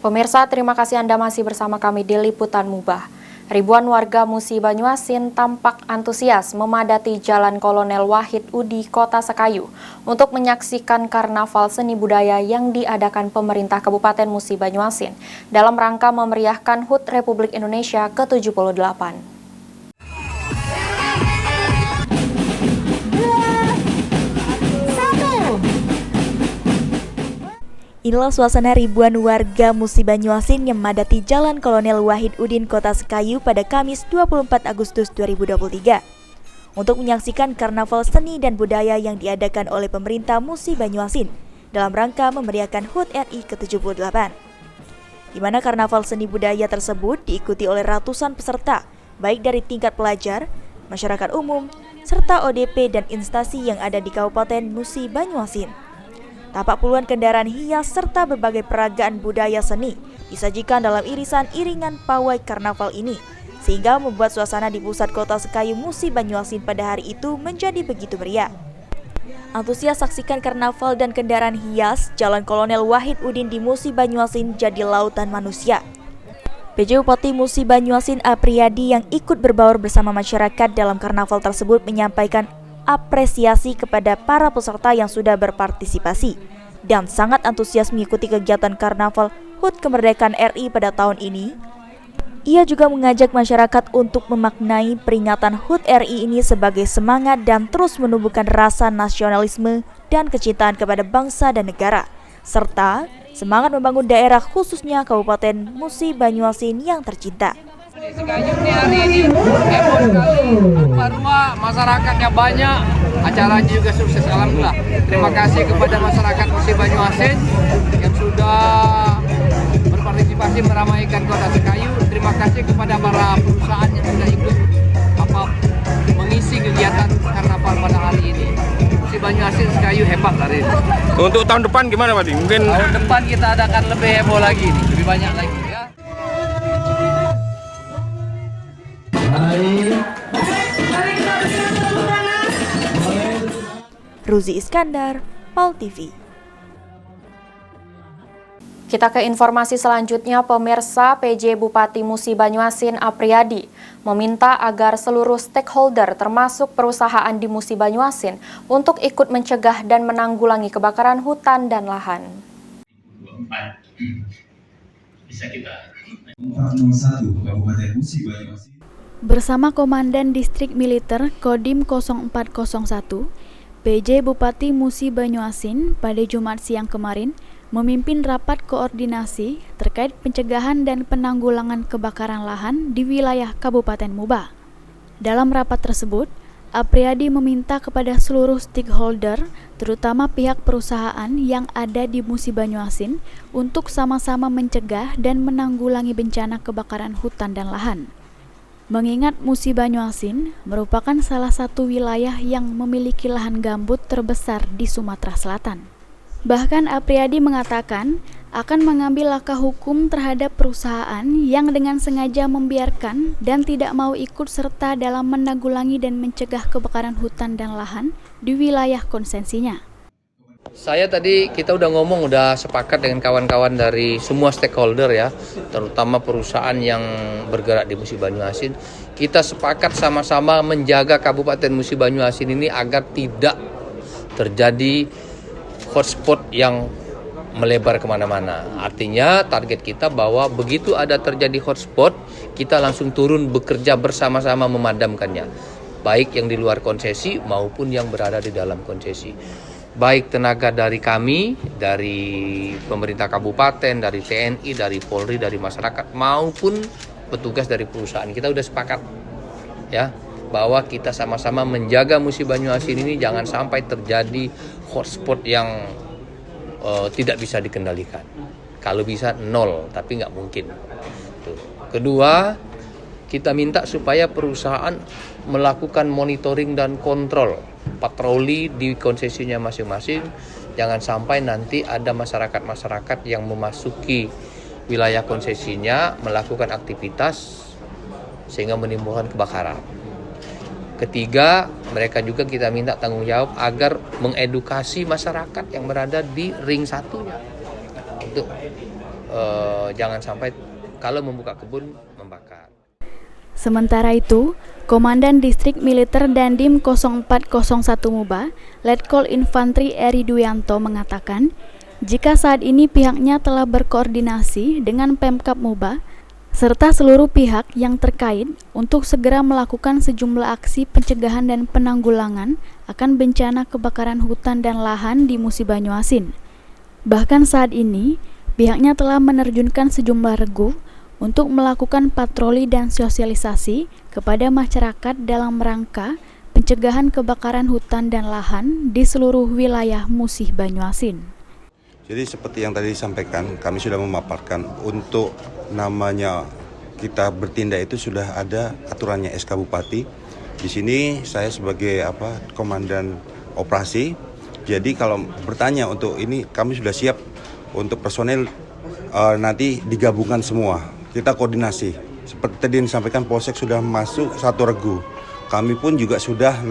Pemirsa, terima kasih Anda masih bersama kami di Liputan Mubah. Ribuan warga Musi Banyuasin tampak antusias memadati Jalan Kolonel Wahid Udi, Kota Sekayu untuk menyaksikan karnaval seni budaya yang diadakan pemerintah Kabupaten Musi Banyuasin dalam rangka memeriahkan HUT Republik Indonesia ke-78. Inilah suasana ribuan warga Musi Banyuasin yang memadati Jalan Kolonel Wahid Udin, Kota Sekayu pada Kamis 24 Agustus 2023 untuk menyaksikan karnaval seni dan budaya yang diadakan oleh pemerintah Musi Banyuasin dalam rangka memeriahkan HUT RI ke-78. Di mana karnaval seni budaya tersebut diikuti oleh ratusan peserta, baik dari tingkat pelajar, masyarakat umum, serta ODP dan instansi yang ada di Kabupaten Musi Banyuasin. Tampak puluhan kendaraan hias serta berbagai peragaan budaya seni disajikan dalam irisan iringan pawai karnaval ini, sehingga membuat suasana di pusat kota Sekayu Musi Banyuasin pada hari itu menjadi begitu meriah. Antusias saksikan karnaval dan kendaraan hias Jalan Kolonel Wahid Udin di Musi Banyuasin jadi lautan manusia. PJ Bupati Musi Banyuasin Apriyadi yang ikut berbaur bersama masyarakat dalam karnaval tersebut menyampaikan apresiasi kepada para peserta yang sudah berpartisipasi dan sangat antusias mengikuti kegiatan karnaval HUT Kemerdekaan RI pada tahun ini. Ia juga mengajak masyarakat untuk memaknai peringatan HUT RI ini sebagai semangat dan terus menumbuhkan rasa nasionalisme dan kecintaan kepada bangsa dan negara, serta semangat membangun daerah khususnya Kabupaten Musi Banyuasin yang tercinta. Sekayu ini hari ini heboh sekali, rupa-rupa masyarakatnya banyak, acaranya juga sukses, alhamdulillah. Terima kasih kepada masyarakat Musi Banyuasin yang sudah berpartisipasi meramaikan kota Sekayu. Terima kasih kepada para perusahaan yang sudah ikut mengisi kegiatan karnaval pada hari ini. Musi Banyuasin Sekayu hebat hari ini. Untuk tahun depan gimana Pak? Mungkin tahun depan kita adakan lebih heboh lagi nih, lebih banyak lagi ya. Ruzi Iskandar, PAL TV. Kita ke informasi selanjutnya, pemirsa. PJ Bupati Musi Banyuasin Apriyadi meminta agar seluruh stakeholder termasuk perusahaan di Musi Banyuasin untuk ikut mencegah dan menanggulangi kebakaran hutan dan lahan. Bisa kita 401 Kabupaten Musi Banyuasin. Bersama Komandan Distrik Militer Kodim 0401, PJ Bupati Musi Banyuasin pada Jumat siang kemarin memimpin rapat koordinasi terkait pencegahan dan penanggulangan kebakaran lahan di wilayah Kabupaten Muba. Dalam rapat tersebut, Apriyadi meminta kepada seluruh stakeholder, terutama pihak perusahaan yang ada di Musi Banyuasin, untuk sama-sama mencegah dan menanggulangi bencana kebakaran hutan dan lahan. Mengingat Musi Banyuasin merupakan salah satu wilayah yang memiliki lahan gambut terbesar di Sumatera Selatan. Bahkan Apriyadi mengatakan akan mengambil langkah hukum terhadap perusahaan yang dengan sengaja membiarkan dan tidak mau ikut serta dalam menanggulangi dan mencegah kebakaran hutan dan lahan di wilayah konsensinya. Kita udah ngomong, udah sepakat dengan kawan-kawan dari semua stakeholder ya, terutama perusahaan yang bergerak di Musi Banyuasin. Kita sepakat sama-sama menjaga Kabupaten Musi Banyuasin ini agar tidak terjadi hotspot yang melebar kemana-mana. Artinya target kita bahwa begitu ada terjadi hotspot, kita langsung turun bekerja bersama-sama memadamkannya. Baik yang di luar konsesi maupun yang berada di dalam konsesi. Baik tenaga dari kami, dari pemerintah kabupaten, dari TNI, dari Polri, dari masyarakat, maupun petugas dari perusahaan. Kita udah sepakat ya bahwa kita sama-sama menjaga Musi Banyuasin ini jangan sampai terjadi hotspot yang tidak bisa dikendalikan. Kalau bisa nol, tapi nggak mungkin. Tuh. Kedua, kita minta supaya perusahaan melakukan monitoring dan kontrol patroli di konsesinya masing-masing. Jangan sampai nanti ada masyarakat-masyarakat yang memasuki wilayah konsesinya melakukan aktivitas sehingga menimbulkan kebakaran. Ketiga, mereka juga kita minta tanggung jawab agar mengedukasi masyarakat yang berada di ring satunya untuk jangan sampai kalau membuka kebun membakar. Sementara itu, Komandan Distrik Militer Dandim 0401 Muba, Letkol Infantri Eri Duyanto mengatakan, jika saat ini pihaknya telah berkoordinasi dengan Pemkab Muba serta seluruh pihak yang terkait untuk segera melakukan sejumlah aksi pencegahan dan penanggulangan akan bencana kebakaran hutan dan lahan di Musi Banyuasin. Bahkan saat ini, pihaknya telah menerjunkan sejumlah regu untuk melakukan patroli dan sosialisasi kepada masyarakat dalam rangka pencegahan kebakaran hutan dan lahan di seluruh wilayah Musi Banyuasin. Jadi seperti yang tadi disampaikan, kami sudah memaparkan untuk namanya kita bertindak itu sudah ada aturannya SK Bupati. Di sini saya sebagai komandan operasi. Jadi kalau bertanya untuk ini kami sudah siap untuk personel nanti digabungkan semua. Kita koordinasi. Seperti tadi yang disampaikan Polsek sudah masuk 1 regu. Kami pun juga sudah 1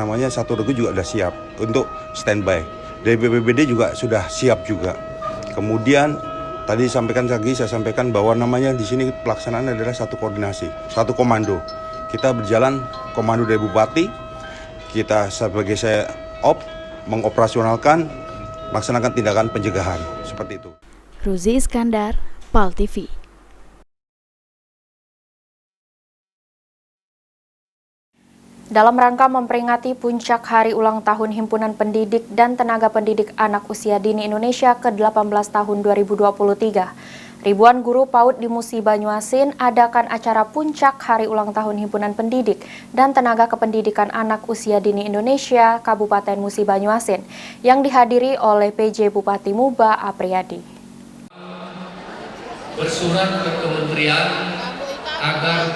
regu juga sudah siap untuk standby. Dari BPBD juga sudah siap juga. Kemudian tadi saya sampaikan bahwa namanya di sini pelaksanaan adalah satu koordinasi, satu komando. Kita berjalan komando dari Bupati, kita sebagai mengoperasionalkan, melaksanakan tindakan pencegahan seperti itu. Ruzi Iskandar, PAL TV. Dalam rangka memperingati puncak Hari Ulang Tahun Himpunan Pendidik dan Tenaga Pendidik Anak Usia Dini Indonesia ke-18 tahun 2023, ribuan guru PAUD di Musi Banyuasin adakan acara puncak Hari Ulang Tahun Himpunan Pendidik dan Tenaga Kependidikan Anak Usia Dini Indonesia Kabupaten Musi Banyuasin yang dihadiri oleh PJ Bupati Muba Apriyadi. Bersurat ke kementerian agar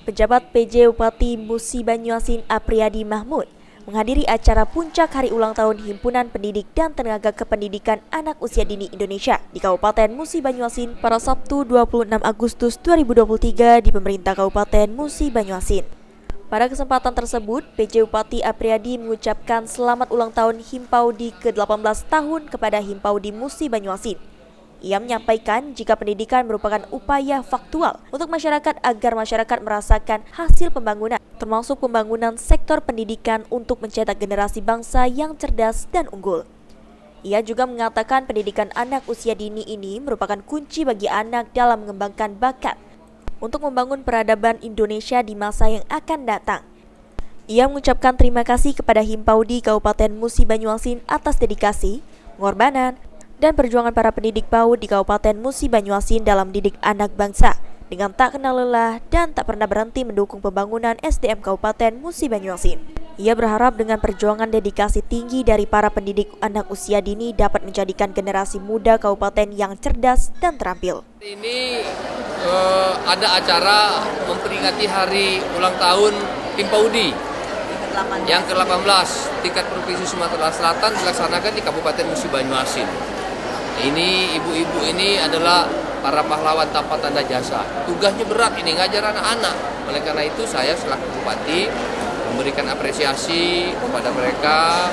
Pejabat PJ Bupati Musi Banyuasin Apriyadi Mahmud menghadiri acara puncak Hari Ulang Tahun Himpunan Pendidik dan Tenaga Kependidikan Anak Usia Dini Indonesia di Kabupaten Musi Banyuasin pada Sabtu 26 Agustus 2023 di pemerintah Kabupaten Musi Banyuasin. Pada kesempatan tersebut, PJ Bupati Apriyadi mengucapkan selamat ulang tahun Himpaudi ke-18 tahun kepada Himpaudi Musi Banyuasin. Ia menyampaikan jika pendidikan merupakan upaya faktual untuk masyarakat agar masyarakat merasakan hasil pembangunan, termasuk pembangunan sektor pendidikan untuk mencetak generasi bangsa yang cerdas dan unggul. Ia juga mengatakan pendidikan anak usia dini ini merupakan kunci bagi anak dalam mengembangkan bakat untuk membangun peradaban Indonesia di masa yang akan datang. Ia mengucapkan terima kasih kepada Himpaudi Kabupaten Musi Banyuasin atas dedikasi, pengorbanan, dan perjuangan para pendidik PAUD di Kabupaten Musi Banyuasin dalam didik anak bangsa dengan tak kenal lelah dan tak pernah berhenti mendukung pembangunan SDM Kabupaten Musi Banyuasin. Ia berharap dengan perjuangan dedikasi tinggi dari para pendidik anak usia dini dapat menjadikan generasi muda kabupaten yang cerdas dan terampil. Ini ada acara memperingati hari ulang tahun Himpaudi yang ke-18 tingkat Provinsi Sumatera Selatan dilaksanakan di Kabupaten Musi Banyuasin. Ini ibu-ibu ini adalah para pahlawan tanpa tanda jasa. Tugasnya berat ini ngajar anak-anak. Oleh karena itu saya selaku bupati memberikan apresiasi kepada mereka,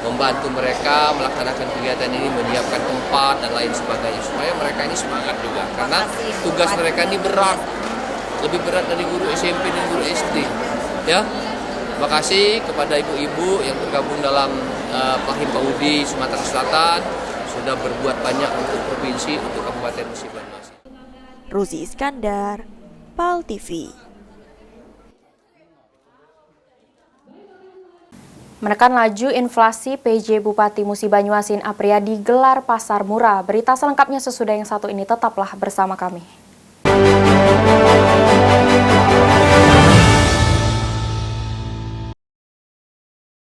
membantu mereka melaksanakan kegiatan ini, menyiapkan tempat dan lain sebagainya supaya mereka ini semangat juga. Karena tugas mereka ini berat, lebih berat dari guru SMP dan guru SD. Ya, terima kasih kepada ibu-ibu yang tergabung dalam Himpaudi Sumatera Selatan. Sudah berbuat banyak untuk provinsi, untuk Kabupaten Musi Banyuasin. Ruzi Iskandar, PAL TV. Menekan laju inflasi, PJ Bupati Musi Banyuasin Apriyadi gelar pasar murah. Berita selengkapnya sesudah yang satu ini, tetaplah bersama kami.